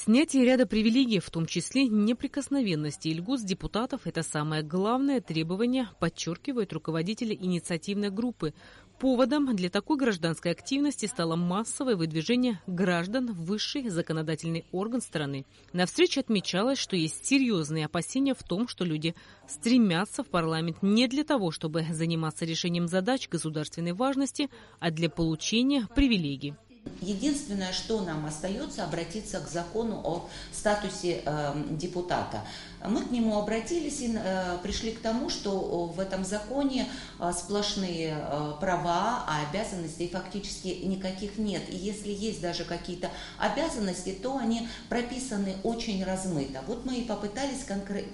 Снятие ряда привилегий, в том числе неприкосновенности и льгот с депутатов, это самое главное требование, подчеркивают руководители инициативной группы. Поводом для такой гражданской активности стало массовое выдвижение граждан в высший законодательный орган страны. На встрече отмечалось, что есть серьезные опасения в том, что люди стремятся в парламент не для того, чтобы заниматься решением задач государственной важности, а для получения привилегий. Единственное, что нам остается, обратиться к закону о статусе депутата. Мы к нему обратились и пришли к тому, что в этом законе сплошные права, а обязанностей фактически никаких нет. И если есть даже какие-то обязанности, то они прописаны очень размыто. Вот мы и попытались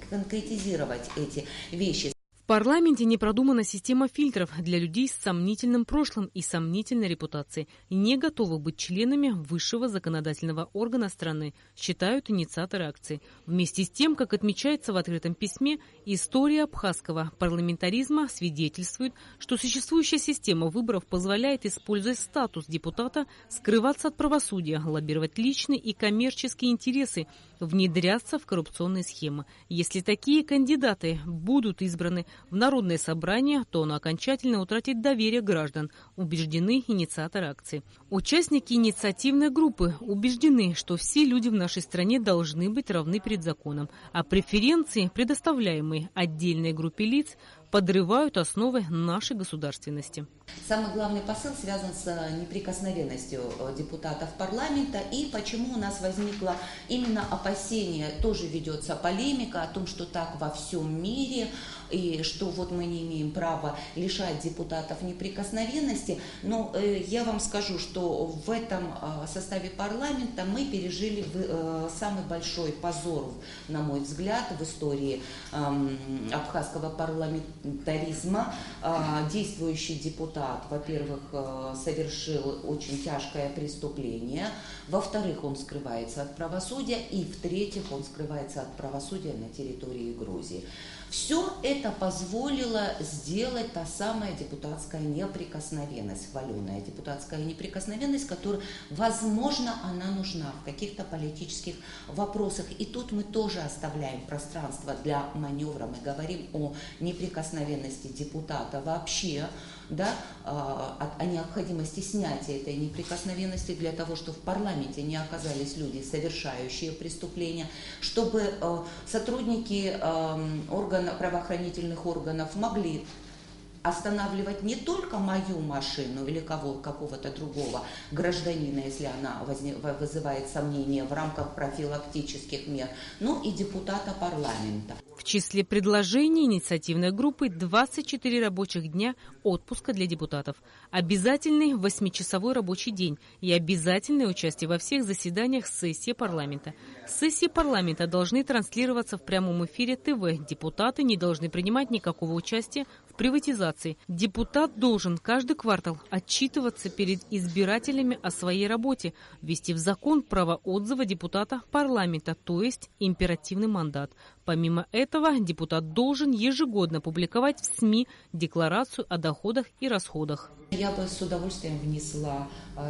конкретизировать эти вещи. В парламенте не продумана система фильтров для людей с сомнительным прошлым и сомнительной репутацией, не готовы быть членами высшего законодательного органа страны, считают инициаторы акции. Вместе с тем, как отмечается в открытом письме, история абхазского парламентаризма свидетельствует, что существующая система выборов позволяет, используя статус депутата, скрываться от правосудия, лоббировать личные и коммерческие интересы, внедряться в коррупционные схемы. Если такие кандидаты будут избраны в народное собрание, то оно окончательно утратит доверие граждан, убеждены инициаторы акции. Участники инициативной группы убеждены, что все люди в нашей стране должны быть равны перед законом, а преференции, предоставляемые отдельной группе лиц, подрывают основы нашей государственности. Самый главный посыл связан с неприкосновенностью депутатов парламента и почему у нас возникло именно опасение, тоже ведется полемика о том, что так во всем мире и что вот мы не имеем права лишать депутатов неприкосновенности. Но я вам скажу, что в этом составе парламента мы пережили самый большой позор, на мой взгляд, в истории абхазского парламентаризма. Действующий депутат, во-первых, совершил очень тяжкое преступление, во-вторых, он скрывается от правосудия, и в-третьих, он скрывается от правосудия на территории Грузии. Все это позволило сделать та самая депутатская неприкосновенность, хваленая депутатская неприкосновенность, которая, возможно, она нужна в каких-то политических вопросах. И тут мы тоже оставляем пространство для маневра. Мы говорим о неприкосновенности депутата вообще, да, о необходимости снятия этой неприкосновенности для того, чтобы в парламенте не оказались люди, совершающие преступления, чтобы сотрудники правоохранительных органов могли останавливать не только мою машину или какого-то другого гражданина, если она вызывает сомнения в рамках профилактических мер, но и депутата парламента. В числе предложений инициативной группы 24 рабочих дня отпуска для депутатов, обязательный 8-часовой рабочий день и обязательное участие во всех заседаниях сессии парламента. Сессии парламента должны транслироваться в прямом эфире ТВ. Депутаты не должны принимать никакого участия в приватизации. Депутат должен каждый квартал отчитываться перед избирателями о своей работе, ввести в закон право отзыва депутата парламента, то есть императивный мандат. Помимо этого, депутат должен ежегодно публиковать в СМИ декларацию о доходах и расходах. Я бы с удовольствием внесла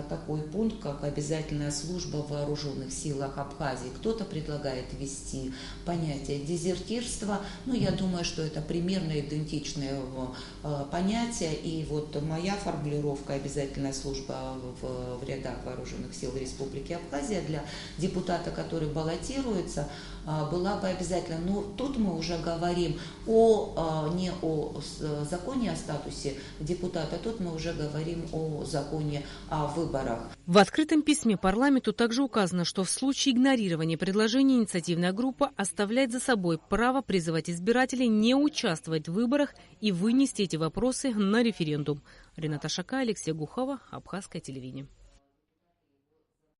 такой пункт, как обязательная служба в вооруженных силах Абхазии. Кто-то предлагает ввести понятие дезертирства. Ну, я думаю, что это примерно идентичное понятие. И вот моя формулировка «обязательная служба в рядах вооруженных сил Республики Абхазия» для депутата, который баллотируется, была бы обязательно. Но тут мы уже говорим не о законе о статусе депутата, тут мы уже говорим о законе о выборах. В открытом письме парламенту также указано, что в случае игнорирования предложений инициативная группа оставляет за собой право призывать избирателей не участвовать в выборах и вынести эти вопросы на референдум. Рената Шака, Алексей Гухова, Абхазское телевидение.